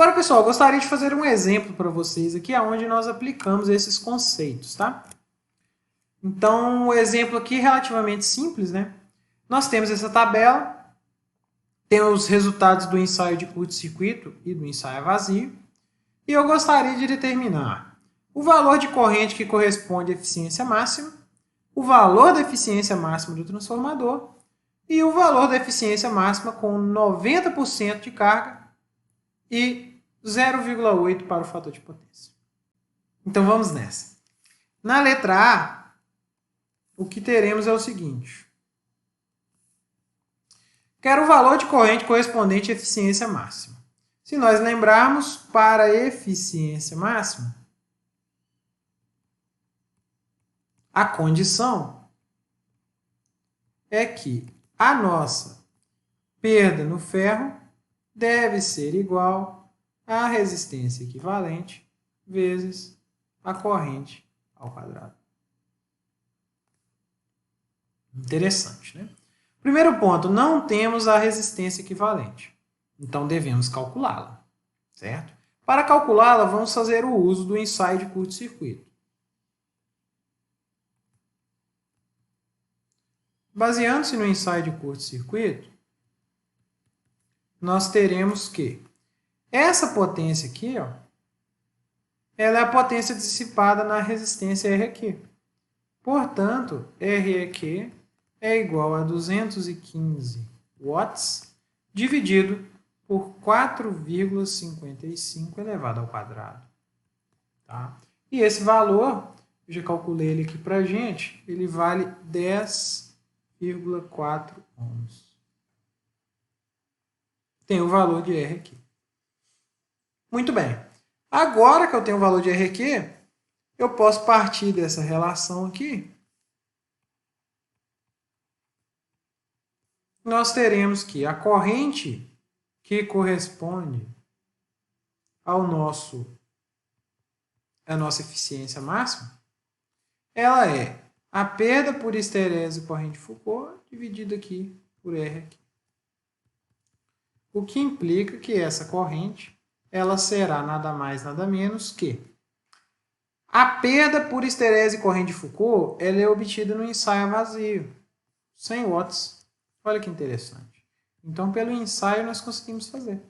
Agora, pessoal, eu gostaria de fazer um exemplo para vocês aqui, onde nós aplicamos esses conceitos, tá? Então, o exemplo aqui é relativamente simples, né? Nós temos essa tabela, tem os resultados do ensaio de curto-circuito e do ensaio vazio, e eu gostaria de determinar o valor de corrente que corresponde à eficiência máxima, o valor da eficiência máxima do transformador e o valor da eficiência máxima com 90% de carga e 0,8 para o fator de potência. Então vamos nessa. Na letra A, o que teremos é o seguinte. Quero o valor de corrente correspondente à eficiência máxima. Se nós lembrarmos, para a eficiência máxima, a condição é que a nossa perda no ferro deve ser igual à resistência equivalente vezes a corrente ao quadrado. Interessante, né? Primeiro ponto, não temos a resistência equivalente. Então, devemos calculá-la, certo? Para calculá-la, vamos fazer o uso do ensaio de curto-circuito. Baseando-se no ensaio de curto-circuito, nós teremos que essa potência aqui, ó, ela é a potência dissipada na resistência REQ. Portanto, REQ é igual a 215 watts dividido por 4,55 elevado ao quadrado. Tá? E esse valor, eu já calculei ele aqui para a gente, ele vale 10,4 ohms. Tem o valor de R aqui. Muito bem. Agora que eu tenho o valor de R aqui, eu posso partir dessa relação aqui. Nós teremos que a corrente que corresponde à nossa eficiência máxima, ela é a perda por esterese corrente Foucault dividida aqui por R aqui. O que implica que essa corrente ela será nada mais, nada menos que a perda por esterese corrente Foucault ela é obtida no ensaio vazio, 100 watts. Olha que interessante. Então, pelo ensaio, nós conseguimos fazer.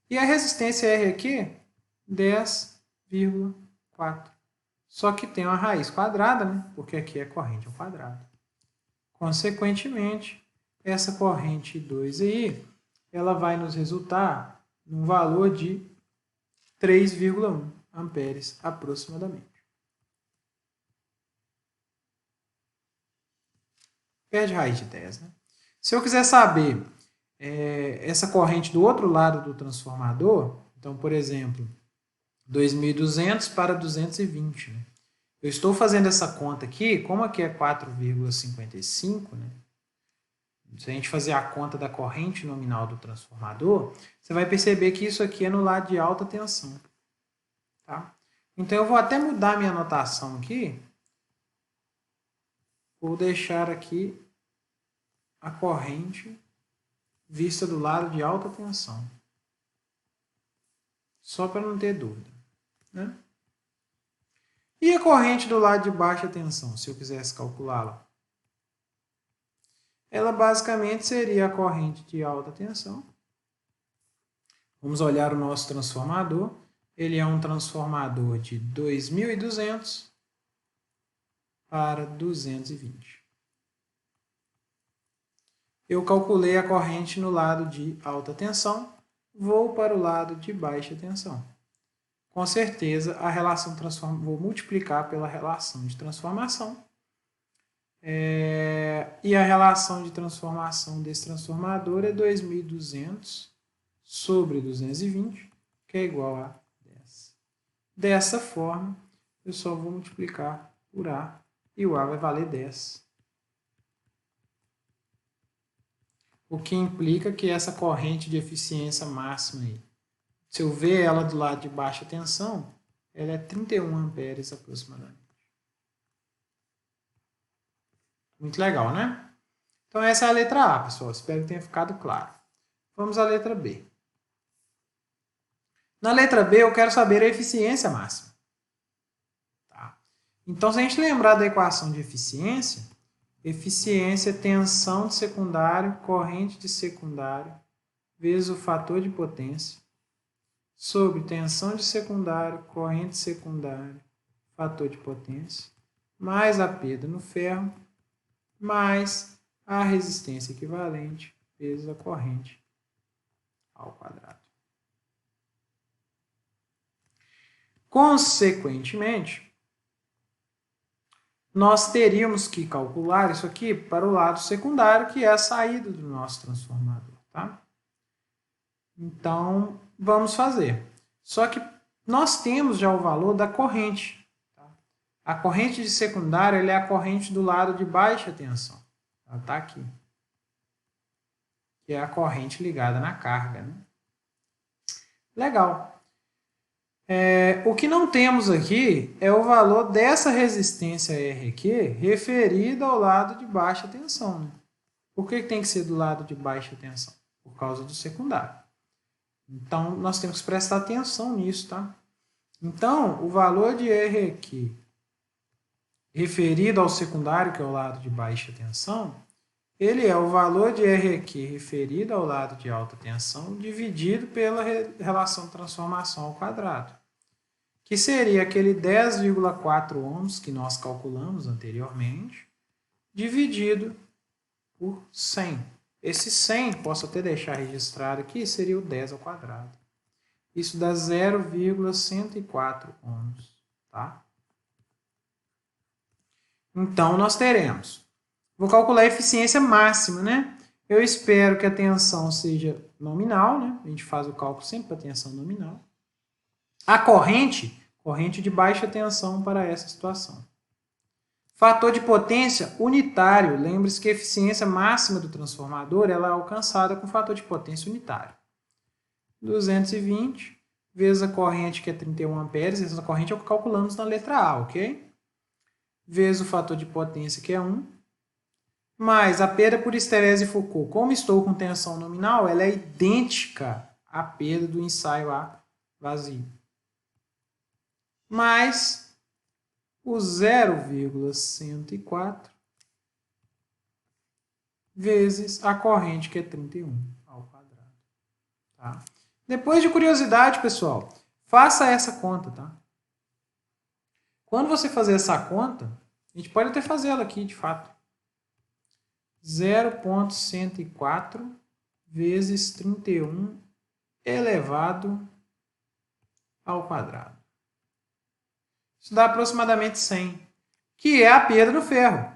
E a resistência R aqui, 10,4. Só que tem uma raiz quadrada, né? Porque aqui é corrente ao quadrado. Consequentemente, essa corrente 2 aí, ela vai nos resultar num valor de 3,1 amperes aproximadamente. Perde raiz de 10, né? Se eu quiser saber essa corrente do outro lado do transformador, então, por exemplo, 2.200 para 220, né? Eu estou fazendo essa conta aqui, como aqui é 4,55, né? Se a gente fazer a conta da corrente nominal do transformador, você vai perceber que isso aqui é no lado de alta tensão. Tá? Então, eu vou até mudar minha anotação aqui. Vou deixar aqui a corrente vista do lado de alta tensão. Só para não ter dúvida. Né? E a corrente do lado de baixa tensão, se eu quisesse calculá-la? Ela basicamente seria a corrente de alta tensão. Vamos olhar o nosso transformador. Ele é um transformador de 2.200 para 220. Eu calculei a corrente no lado de alta tensão, vou para o lado de baixa tensão. Com certeza, a relação vou multiplicar pela relação de transformação. E a relação de transformação desse transformador é 2.200 sobre 220, que é igual a 10. Dessa forma, eu só vou multiplicar por A, e o A vai valer 10. O que implica que essa corrente de eficiência máxima, aí, se eu ver ela do lado de baixa tensão, ela é 31 amperes aproximadamente. Muito legal, né? Então, essa é a letra A, pessoal. Espero que tenha ficado claro. Vamos à letra B. Na letra B, eu quero saber a eficiência máxima. Tá? Então, se a gente lembrar da equação de eficiência, eficiência é tensão de secundário, corrente de secundário, vezes o fator de potência, sobre tensão de secundário, corrente secundária, fator de potência, mais a perda no ferro, mais a resistência equivalente, vezes a corrente ao quadrado. Consequentemente, nós teríamos que calcular isso aqui para o lado secundário, que é a saída do nosso transformador. Tá? Então, vamos fazer. Só que nós temos já o valor da corrente. Tá? A corrente de secundário ela é a corrente do lado de baixa tensão. Ela está aqui. Que é a corrente ligada na carga. Né? Legal. O que não temos aqui é o valor dessa resistência R aqui referida ao lado de baixa tensão. Né? Por que tem que ser do lado de baixa tensão? Por causa do secundário. Então, nós temos que prestar atenção nisso, tá? Então, o valor de R aqui referido ao secundário, que é o lado de baixa tensão, ele é o valor de R aqui referido ao lado de alta tensão dividido pela relação de transformação ao quadrado, que seria aquele 10,4 ohms que nós calculamos anteriormente, dividido por 100. Esse 100, posso até deixar registrado aqui, seria o 10 ao quadrado. Isso dá 0,104 ohms. Tá? Então, nós teremos. Vou calcular a eficiência máxima, né? Eu espero que a tensão seja nominal, né? A gente faz o cálculo sempre para tensão nominal. A corrente de baixa tensão para essa situação. Fator de potência unitário. Lembre-se que a eficiência máxima do transformador ela é alcançada com fator de potência unitário. 220 vezes a corrente, que é 31 amperes. Essa corrente é o que calculamos na letra A, ok? Vezes o fator de potência, que é 1. Mais a perda por esterese Foucault. Como estou com tensão nominal, ela é idêntica à perda do ensaio A vazio. Mais o 0,104 vezes a corrente, que é 31 ao quadrado. Tá? Depois de curiosidade, pessoal, faça essa conta. Tá? Quando você fazer essa conta, a gente pode até fazer ela aqui, de fato. 0,104 vezes 31 elevado ao quadrado. Isso dá aproximadamente 100, que é a perda no ferro.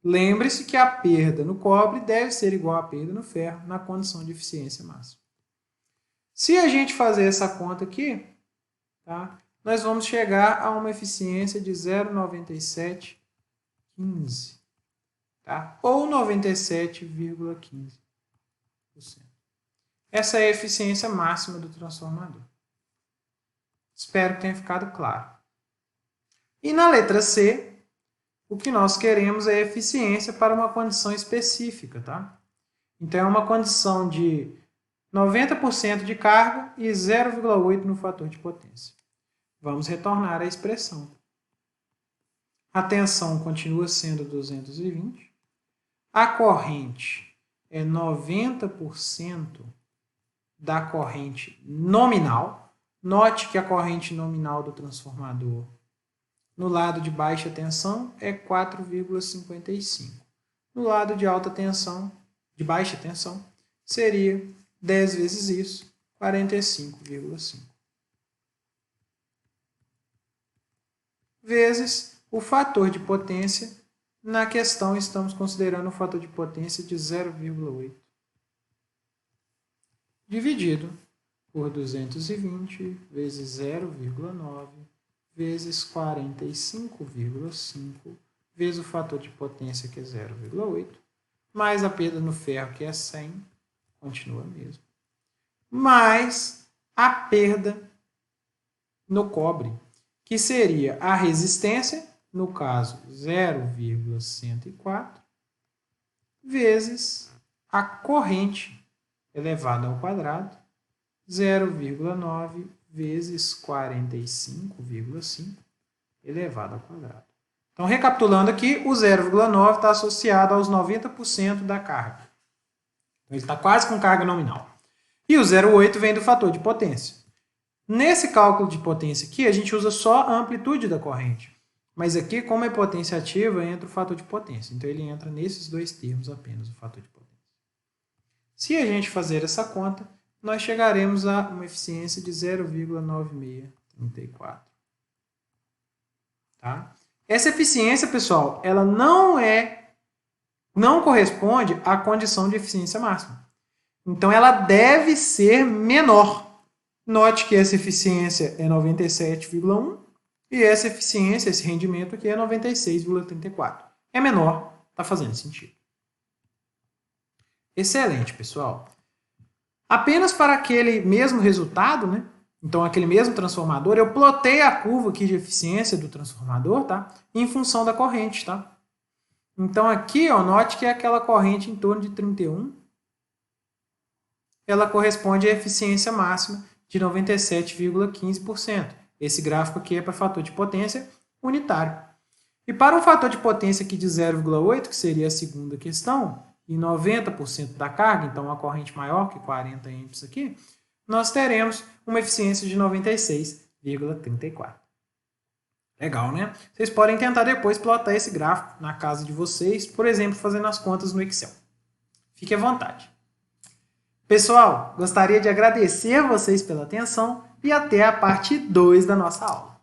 Lembre-se que a perda no cobre deve ser igual à perda no ferro na condição de eficiência máxima. Se a gente fazer essa conta aqui, tá, nós vamos chegar a uma eficiência de 0,9715, tá? Ou 97,15%. Essa é a eficiência máxima do transformador. Espero que tenha ficado claro. E na letra C, o que nós queremos é eficiência para uma condição específica. Tá? Então, é uma condição de 90% de carga e 0,8 no fator de potência. Vamos retornar à expressão. A tensão continua sendo 220. A corrente é 90% da corrente nominal. Note que a corrente nominal do transformador no lado de baixa tensão é 4,55. No lado de alta tensão, de baixa tensão, seria 10 vezes isso, 45,5. Vezes o fator de potência. Na questão, estamos considerando o fator de potência de 0,8. Dividido por 220 vezes 0,9 vezes 45,5 vezes o fator de potência, que é 0,8, mais a perda no ferro, que é 100, continua mesmo, mais a perda no cobre, que seria a resistência, no caso 0,104, vezes a corrente elevada ao quadrado, 0,9 vezes 45,5 elevado ao quadrado. Então, recapitulando aqui, o 0,9 está associado aos 90% da carga. Então, ele está quase com carga nominal. E o 0,8 vem do fator de potência. Nesse cálculo de potência aqui, a gente usa só a amplitude da corrente. Mas aqui, como é potência ativa, entra o fator de potência. Então, ele entra nesses dois termos apenas, o fator de potência. Se a gente fazer essa conta, nós chegaremos a uma eficiência de 0,9634. Tá? Essa eficiência, pessoal, ela não corresponde à condição de eficiência máxima. Então, ela deve ser menor. Note que essa eficiência é 97,1 e essa eficiência, esse rendimento aqui é 96,34. É menor, está fazendo sentido. Excelente, pessoal. Apenas para aquele mesmo resultado, né? Então, aquele mesmo transformador, eu plotei a curva aqui de eficiência do transformador, tá? Em função da corrente, tá? Então, aqui, ó, note que é aquela corrente em torno de 31. Ela corresponde à eficiência máxima de 97,15%. Esse gráfico aqui é para fator de potência unitário. E para um fator de potência aqui de 0,8, que seria a segunda questão, e 90% da carga, então uma corrente maior que 40 amps aqui, nós teremos uma eficiência de 96,34. Legal, né? Vocês podem tentar depois plotar esse gráfico na casa de vocês, por exemplo, fazendo as contas no Excel. Fique à vontade. Pessoal, gostaria de agradecer a vocês pela atenção e até a parte 2 da nossa aula.